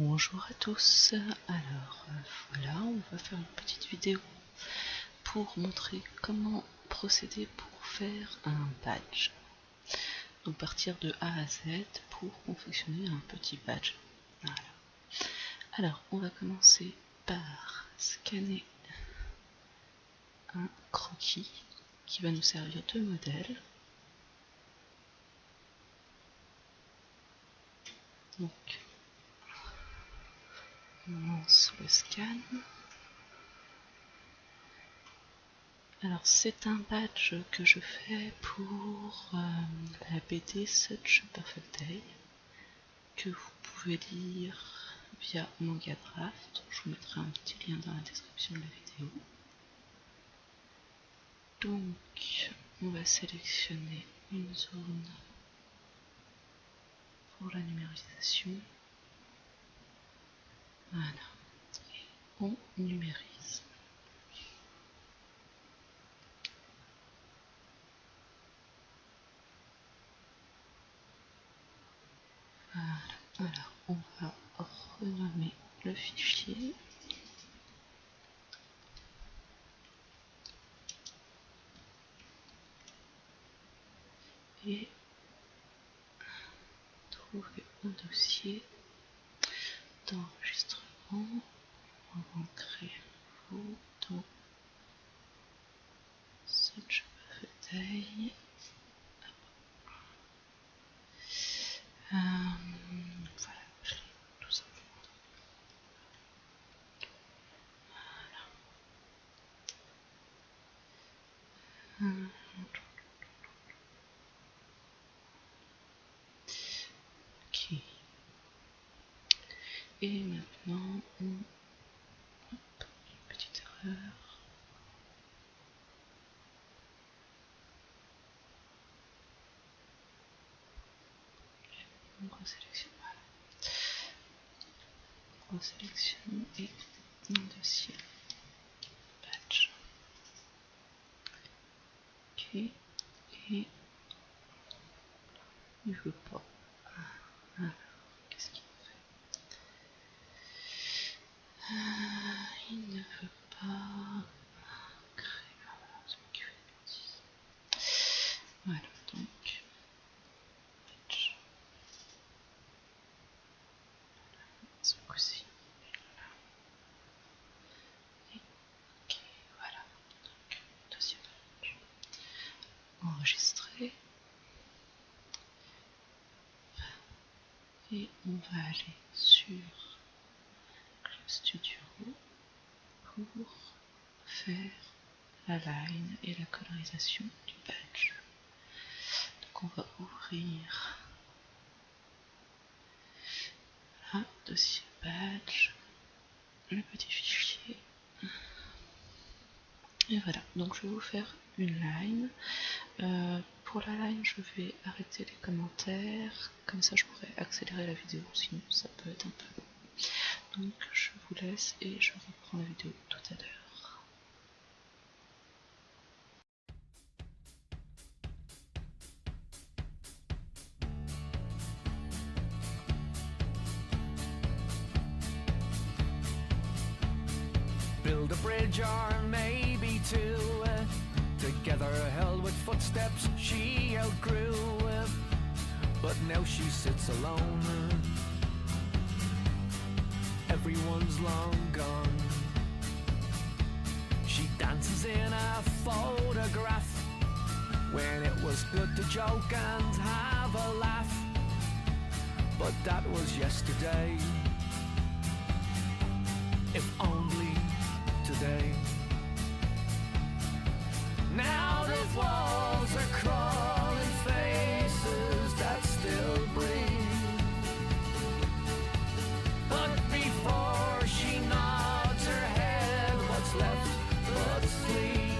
Bonjour à tous, alors voilà, on va faire une petite vidéo pour montrer comment procéder pour faire un badge. Donc partir de A à Z pour confectionner un petit badge. Voilà. Alors on va commencer par scanner un croquis qui va nous servir de modèle. Donc on lance le scan. Alors c'est un badge que je fais pour la BD Such a Perfect Day, que vous pouvez lire via Manga Draft. Je vous mettrai un petit lien dans la description de la vidéo. Donc on va sélectionner une zone pour la numérisation. Voilà, et on numérise. Voilà, alors on va renommer le fichier. Et trouver un dossier d'enregistrement. On va en créer un nouveau dans Such a Perfect Day. Voilà, je l'ai tout simplement. Voilà. Ok. Et maintenant, hop, une petite erreur. On resélectionne, voilà. On resélectionne et un dossier badge. Ok. Et il veut pas. Alors, qu'est-ce qu'il fait? Il ne veut pas créer. C'est moi qui fais des bêtises. Voilà, donc badge. Ce coup-ci. Ok, voilà. Donc, dossier badge. Enregistrer. Et on va aller sur Club Studio pour faire la line et la colorisation du badge. Donc on va ouvrir un dossier badge, le petit fichier. Et voilà, donc je vais vous faire une line. Pour la line, je vais arrêter les commentaires, comme ça je pourrais accélérer la vidéo, sinon ça peut être un peu long. Donc je vous laisse et je reprends la vidéo tout à l'heure. Build a bridge or maybe two, together held with footsteps she outgrew, but now she sits alone. Everyone's long gone. She dances in a photograph when it was good to joke and have a laugh, but that was yesterday. If only today. Now the walls are crawling faces that still breathe, but before she nods her head, what's left but sleep?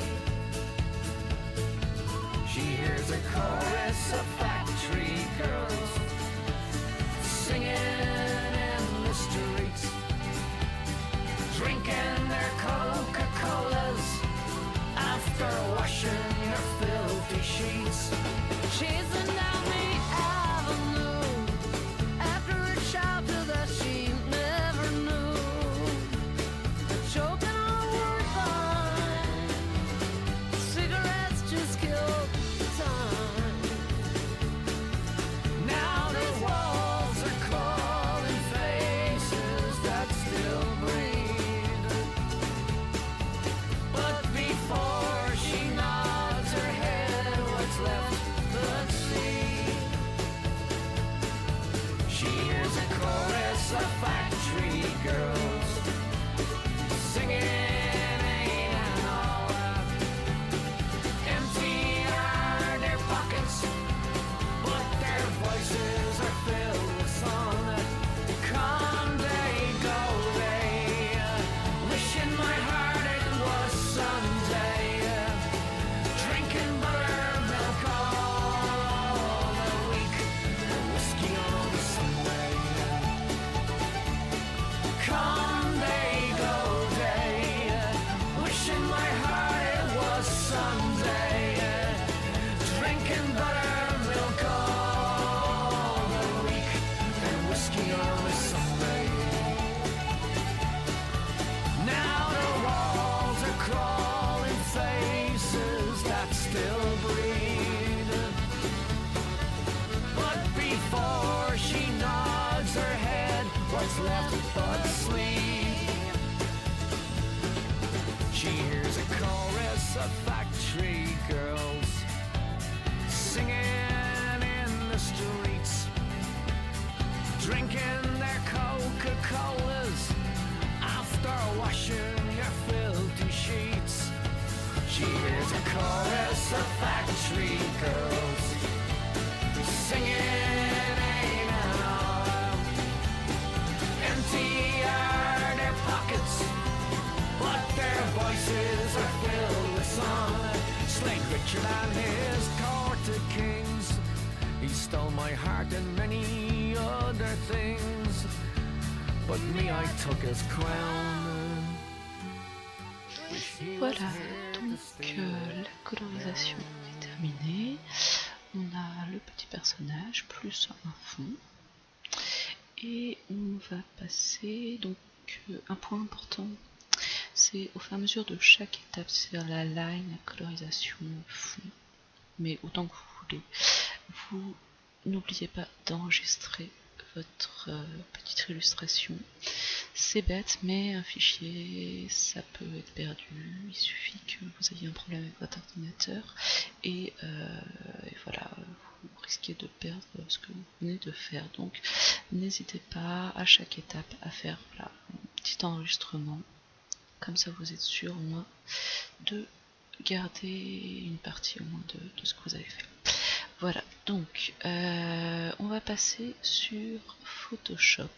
She hears a chorus of factory girls singing in the streets, drinking their Coca-Colas after washing your filth is left but sleep. She hears a chorus of factory girls singing in the streets, drinking their Coca-Colas after washing your filthy sheets. She hears a chorus of factory girls singing ain't an arm. Empty are their pockets, but their voices are filled with song. Slade Richard and his court of kings, he stole my heart and many other things, but me I took his crown. Voilà, donc la colorisation est terminée. On a le petit personnage plus un fond. Et on va passer, donc un point important, c'est au fur et à mesure de chaque étape, c'est-à-dire la line, la colorisation, le fond, mais autant que vous voulez, vous n'oubliez pas d'enregistrer votre petite illustration. C'est bête, mais un fichier, ça peut être perdu. Il suffit que vous ayez un problème avec votre ordinateur et voilà, vous risquez de perdre ce que vous venez de faire. Donc, n'hésitez pas à chaque étape à faire voilà, un petit enregistrement. Comme ça, vous êtes sûr au moins de garder une partie au moins de ce que vous avez fait. Voilà, donc on va passer sur Photoshop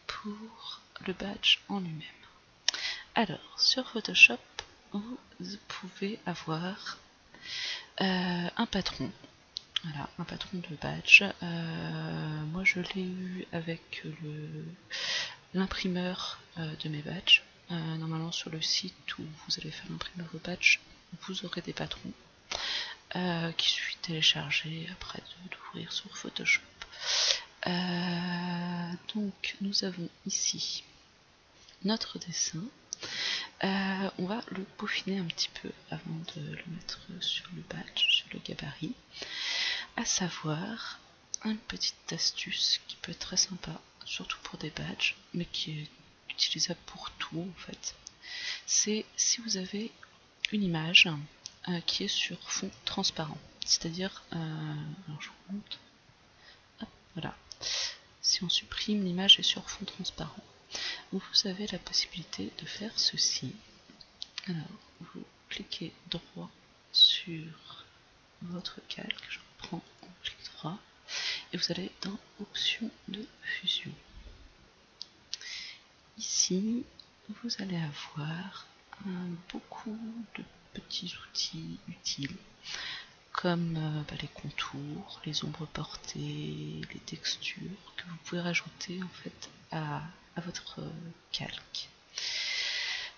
pour le badge en lui-même. Alors, sur Photoshop, vous pouvez avoir un patron. Voilà, un patron de badge. Moi, je l'ai eu avec l'imprimeur de mes badges. Normalement, sur le site où vous allez faire imprimer vos badges, vous aurez des patrons qu'il suffit de télécharger après d'ouvrir sur Photoshop. Donc nous avons ici notre dessin. On va le peaufiner un petit peu avant de le mettre sur le badge, sur le gabarit. À savoir, une petite astuce qui peut être très sympa, surtout pour des badges, mais qui est utilisable pour tout en fait. C'est si vous avez une image qui est sur fond transparent. C'est-à-dire, alors je vous montre, hop, voilà. Si on supprime l'image est sur fond transparent, vous avez la possibilité de faire ceci. Alors, vous cliquez droit sur votre calque, je reprends, on clique droit, et vous allez dans Options de fusion. Ici, vous allez avoir beaucoup de petits outils utiles comme les contours, les ombres portées, les textures que vous pouvez rajouter en fait à votre calque.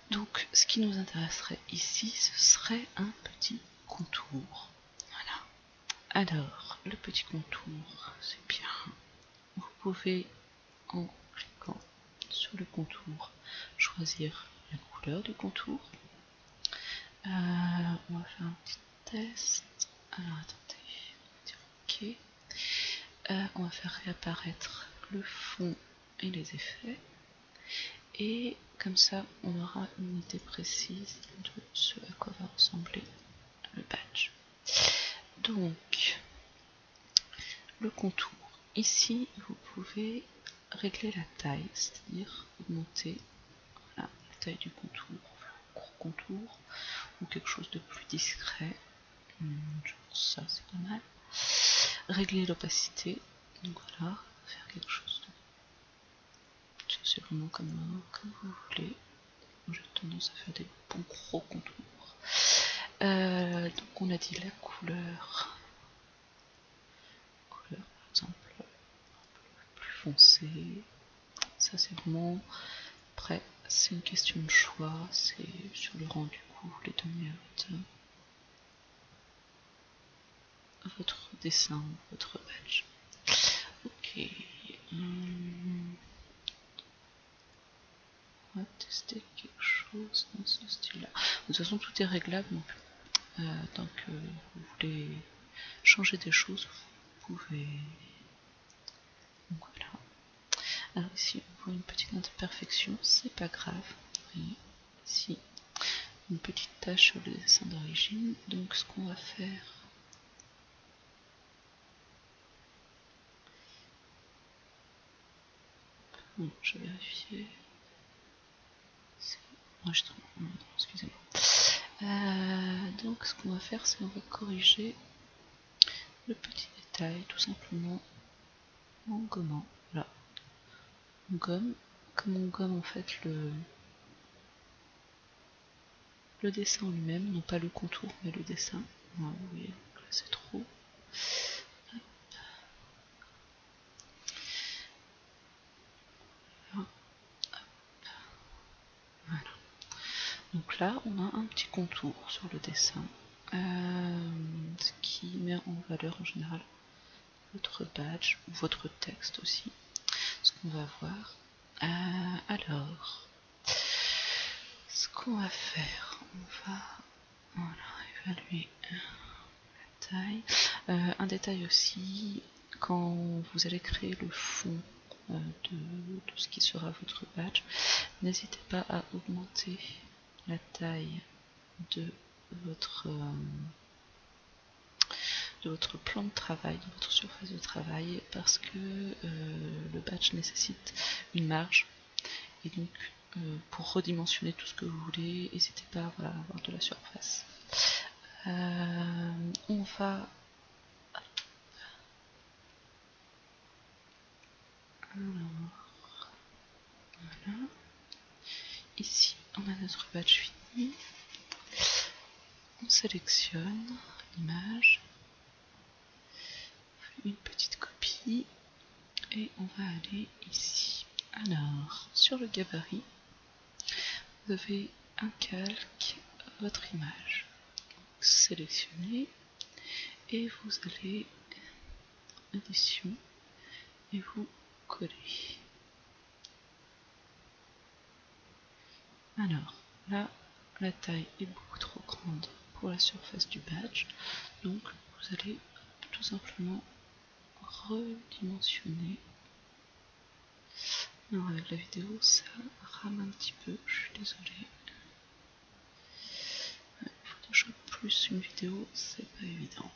Donc ce qui nous intéresserait ici, ce serait un petit contour. Voilà. Alors le petit contour, c'est bien. Vous pouvez en cliquant sur le contour choisir la couleur du contour. On va faire un petit test. Alors attendez, ok. On va faire réapparaître le fond et les effets. Et comme ça, on aura une idée précise de ce à quoi va ressembler le badge. Donc, le contour. Ici, vous pouvez régler la taille, c'est-à-dire augmenter voilà, la taille du contour, un gros contour, ou quelque chose de plus discret. Ça, c'est pas mal. Régler l'opacité, donc voilà, faire quelque chose de... C'est vraiment comme vous voulez. J'ai tendance à faire des bons gros contours. Donc on a dit la couleur. Par exemple, plus foncée. Ça c'est vraiment... Après, c'est une question de choix. C'est sur le rendu que vous voulez donner à votre dessin, votre badge. Ok. On va tester quelque chose dans ce style-là. De toute façon, tout est réglable. Donc, tant que vous voulez changer des choses, vous pouvez. Donc voilà. Alors ici on voit une petite imperfection, c'est pas grave. Vous voyez, ici une petite tache sur le dessin d'origine. Donc ce qu'on va faire, bon, je vais vérifier. Enregistrement, excusez-moi. Donc ce qu'on va faire, c'est on va corriger le petit détail tout simplement en gommant. Voilà, on gomme, comme on gomme en fait le dessin en lui-même, non pas le contour mais le dessin. Voilà, vous voyez, là c'est trop. Voilà. Donc là on a un petit contour sur le dessin, ce qui met en valeur en général votre badge ou votre texte aussi, ce qu'on va voir. Alors, ce qu'on va faire, on va évaluer la taille. Un détail aussi, quand vous allez créer le fond de ce qui sera votre badge, n'hésitez pas à augmenter la taille de votre plan de travail, de votre surface de travail, parce que le badge nécessite une marge, et donc pour redimensionner tout ce que vous voulez, n'hésitez pas à avoir de la surface. On va voilà. Ici on a notre badge fini, on sélectionne l'image, une petite copie et on va aller ici. Alors sur le gabarit, vous avez un calque, votre image, sélectionnez et vous allez édition et vous collez. Alors là, la taille est beaucoup trop grande pour la surface du badge, donc vous allez tout simplement redimensionner. Alors avec la vidéo ça rame un petit peu, je suis désolée. Photoshop plus une vidéo, c'est pas évident.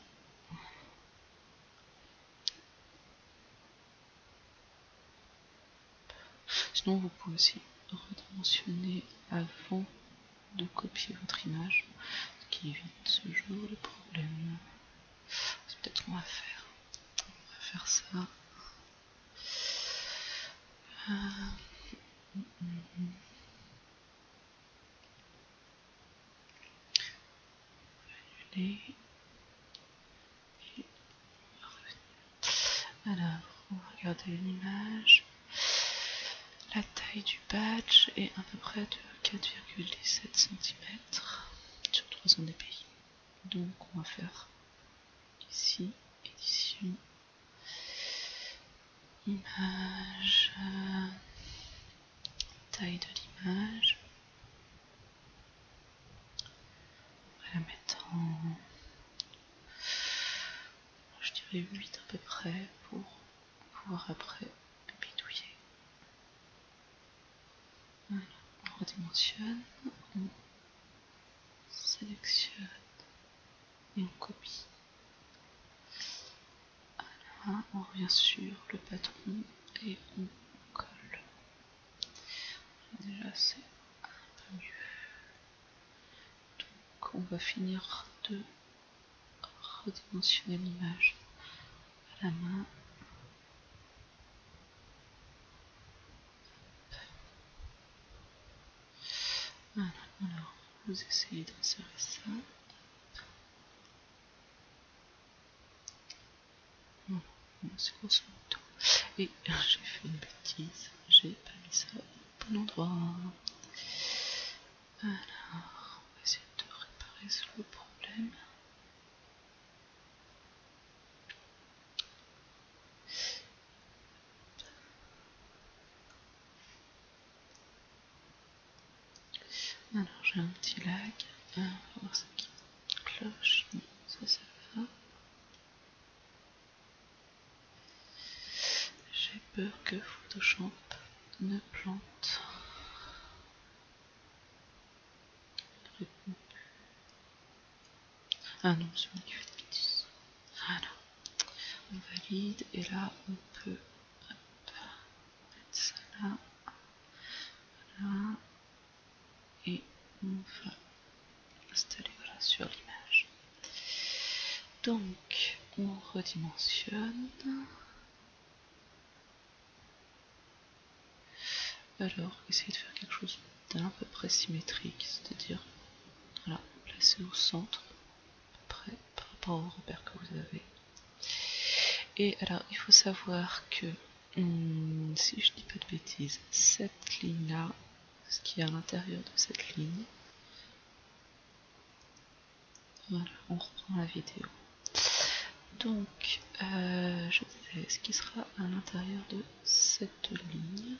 Sinon vous pouvez aussi redimensionner avant de copier votre image, ce qui évite ce genre de problème. C'est peut-être ce qu'on va faire. On va faire ça. Alors, on va regarder l'image. La taille du badge est à peu près de 4,17 cm sur 300 dpi. Donc on va faire ici, édition, image, taille de l'image. On va la mettre en, je dirais 8 à peu près, pour pouvoir après bidouiller. Voilà, on redimensionne, on sélectionne et on copie. Voilà, on revient sur le patron et on colle. Déjà c'est un peu mieux. Donc on va finir de redimensionner l'image à la main. Voilà, alors vous essayez d'insérer ça. Voilà, c'est grosso modo. Et j'ai fait une bêtise, j'ai pas mis ça au bon endroit. Alors, on va essayer de réparer le problème. Alors j'ai un petit lag, on va voir ce qui cloche, non, ça va. J'ai peur que Photoshop une plante. Ah non, c'est moi qui fais des bêtises. Voilà. On valide et là on peut mettre ça là. Voilà. Et on va installer voilà, sur l'image. Donc on redimensionne. Alors essayez de faire quelque chose d'un peu près symétrique, c'est-à-dire voilà, placer au centre à peu près par rapport au repère que vous avez. Et alors il faut savoir que si je dis pas de bêtises, cette ligne là, ce qui est à l'intérieur de cette ligne, voilà, on reprend la vidéo. Donc je disais, ce qui sera à l'intérieur de cette ligne,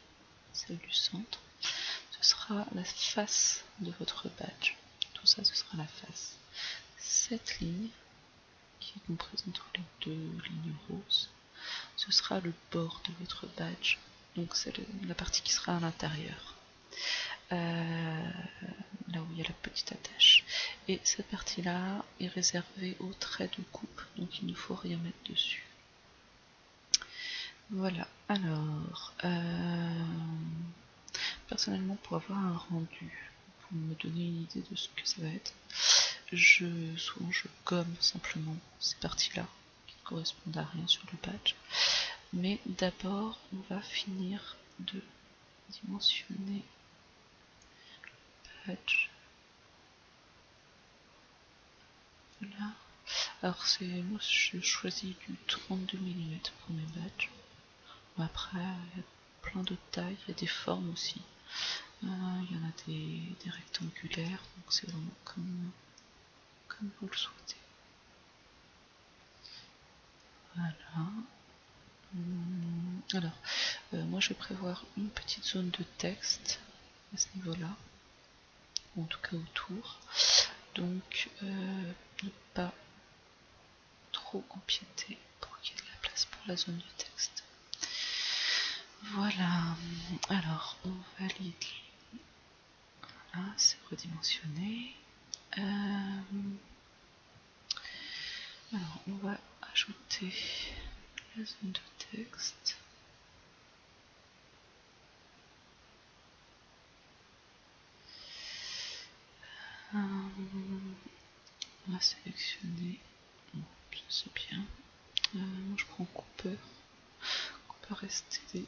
celle du centre, ce sera la face de votre badge. Tout ça, ce sera la face. Cette ligne, qui est comprise entre les deux lignes roses, ce sera le bord de votre badge. Donc c'est la partie qui sera à l'intérieur. Là où il y a la petite attache. Et cette partie-là est réservée aux traits de coupe, donc il ne faut rien mettre dessus. Voilà, alors, personnellement, pour avoir un rendu, pour me donner une idée de ce que ça va être, souvent je gomme simplement ces parties-là, qui ne correspondent à rien sur le badge. Mais d'abord, on va finir de dimensionner le badge. Voilà. Alors moi je choisis du 32 mm pour mes badges. Après, il y a plein d'autres tailles, il y a des formes aussi. Il y en a des rectangulaires, donc c'est vraiment comme vous le souhaitez. Voilà. Alors, moi je vais prévoir une petite zone de texte à ce niveau-là, ou en tout cas autour. Donc, ne pas trop empiéter pour qu'il y ait de la place pour la zone de texte. Voilà, alors on valide. Voilà, c'est redimensionné. Alors on va ajouter la zone de texte. On va sélectionner. Bon, ça c'est bien. Moi je prends Cooper. Cooper STD.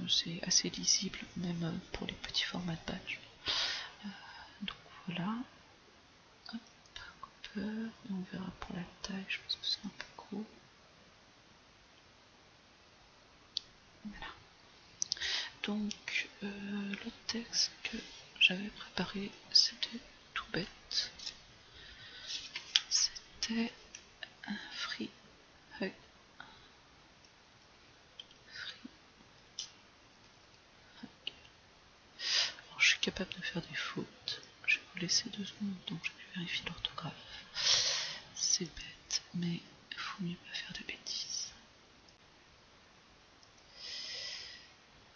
C'est assez lisible, même pour les petits formats de badge. Donc voilà. Hop, Cooper. Et on verra pour la taille, je pense que c'est un peu gros. Voilà. Donc le texte que j'avais préparé, c'était tout bête. C'était un free hug. Alors, je suis capable de faire des fautes. Je vais vous laisser 2 secondes, donc je vais vérifier l'orthographe. C'est bête, mais il faut mieux pas faire de bêtises.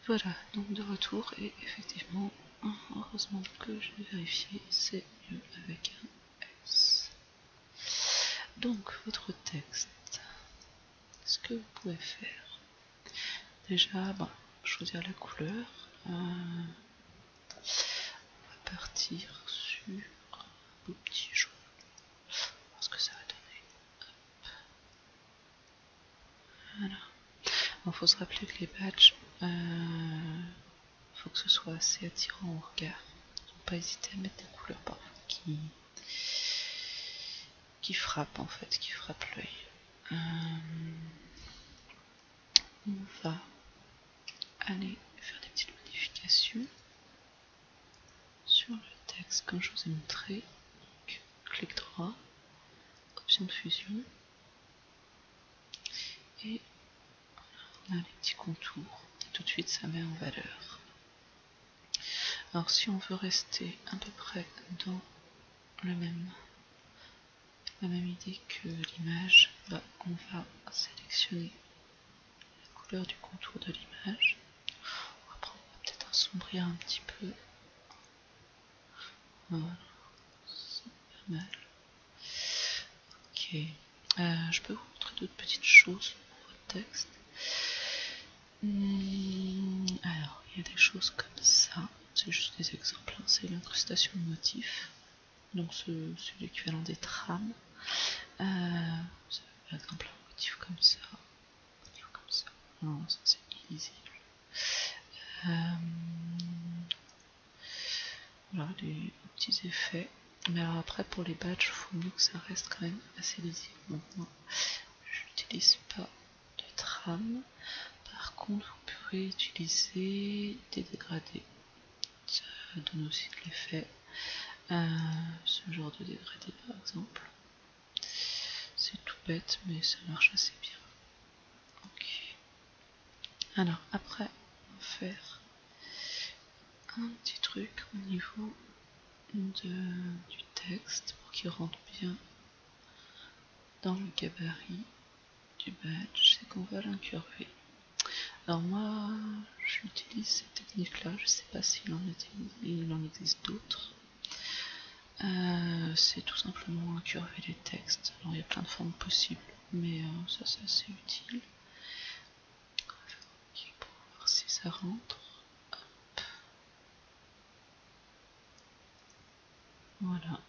Voilà, donc de retour, et effectivement, heureusement que je vais vérifier, c'est mieux avec un S. Donc, votre texte, ce que vous pouvez faire, déjà, choisir la couleur. On va partir sur un beau petit jaune, voir ce que ça va donner. Hop. Voilà. Il faut se rappeler que les badges, faut que ce soit assez attirant au regard. Faut pas hésiter à mettre des couleurs parfois qui frappent en fait, qui frappent l'œil. On va aller faire des petites modifications sur le texte comme je vous ai montré. Donc, clic droit, option de fusion, et on a les petits contours, et tout de suite ça met en valeur. Alors si on veut rester à peu près dans la même idée que l'image, on va sélectionner la couleur du contour de l'image. assombrir un petit peu. Voilà, c'est pas mal. Ok, je peux vous montrer d'autres petites choses pour votre texte. Alors, il y a des choses comme ça, c'est juste des exemples, hein. C'est l'incrustation de motifs, donc c'est l'équivalent des trames. C'est par exemple un motif comme ça, non, ça c'est illisible. Voilà, des petits effets. Mais alors après, pour les badges, il faut mieux que ça reste quand même assez lisible. Donc moi, je n'utilise pas de trame. Par contre, vous pouvez utiliser des dégradés. Ça donne aussi de l'effet. Ce genre de dégradé par exemple. C'est tout bête, mais ça marche assez bien. Ok. Alors après, on va faire un petit truc au niveau du texte pour qu'il rentre bien dans le gabarit du badge, c'est qu'on va l'incurver. Alors moi, j'utilise cette technique-là, je sais pas s'il en existe d'autres. C'est tout simplement incurver les textes. Alors il y a plein de formes possibles, mais ça c'est assez utile. Okay, pour voir si ça rentre. Hop. Voilà.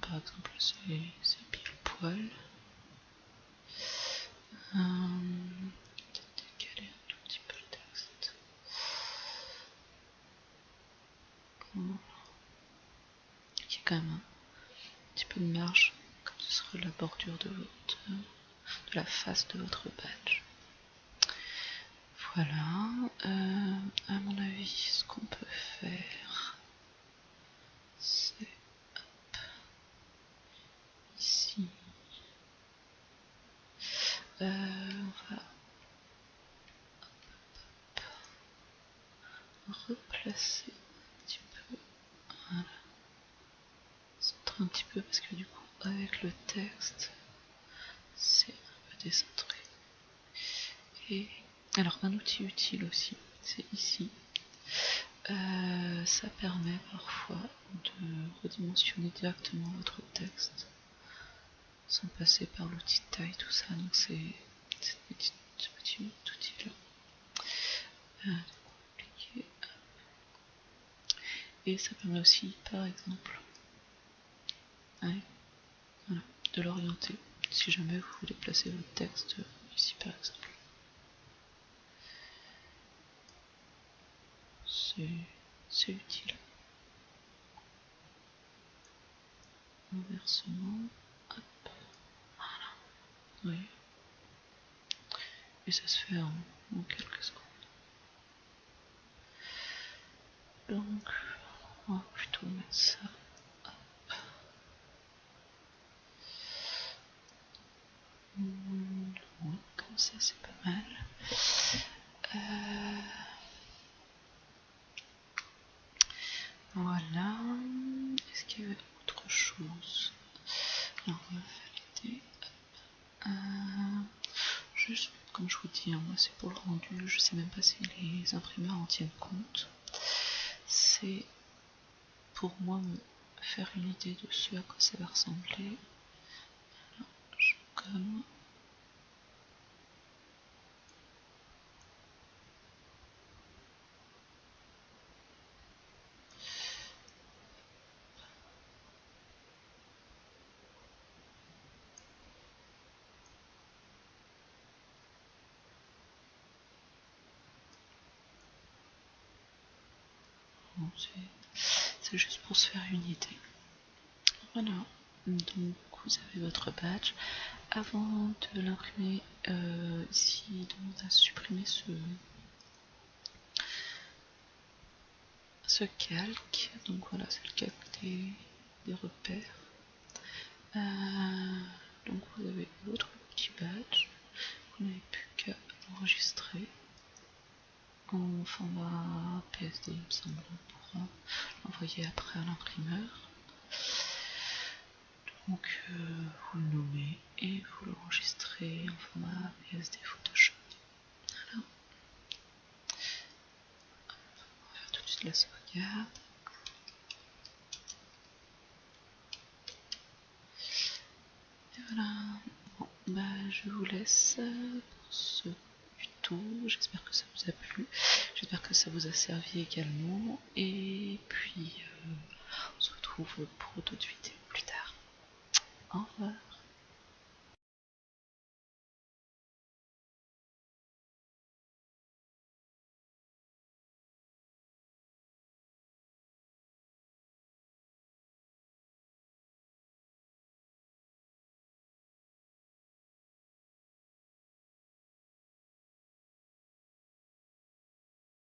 Par exemple, c'est pile poil. Peut-être décaler un tout petit peu le texte. Voilà. Il y a quand même un petit peu de marge, comme ce sera la bordure de la face de votre badge. Voilà. À mon avis, ce qu'on peut faire, c'est ici. On va replacer un petit peu. Voilà. Centrer un petit peu parce que du coup, avec le texte, c'est un peu décentré. Et alors, un outil utile aussi, c'est ici. Ça permet parfois de redimensionner directement votre texte sans passer par l'outil de taille, tout ça. Donc c'est ce petit outil là. Et ça permet aussi, par exemple, voilà, de l'orienter si jamais vous voulez placer votre texte ici par exemple. C'est utile. Inversement, hop, voilà, oui. Et ça se fait en quelques secondes. Donc, on va plutôt mettre ça. Hop. Oui, comme ça c'est pas mal. Voilà. Est-ce qu'il y avait autre chose? Alors, on va valider. Juste, comme je vous dis, hein, moi c'est pour le rendu, je sais même pas si les imprimeurs en tiennent compte. C'est pour moi me faire une idée de ce à quoi ça va ressembler. Voilà, je gomme. Bon, c'est juste pour se faire une idée. Voilà, donc vous avez votre badge. Avant de l'imprimer ici, donc on va supprimer ce calque. Donc voilà, c'est le calque des repères. Donc vous avez votre petit badge. Vous n'avez plus qu'à l'enregistrer en format PSD, il me semble, pour l'envoyer après à l'imprimeur. Donc vous le nommez et vous l'enregistrez en format PSD Photoshop. Voilà. On va faire tout de la sauvegarde. Et voilà. Bon, bah je vous laisse pour ce tuto. J'espère que ça vous a plu. J'espère que ça vous a servi également. Et puis on se retrouve pour d'autres vidéos plus tard. Au revoir.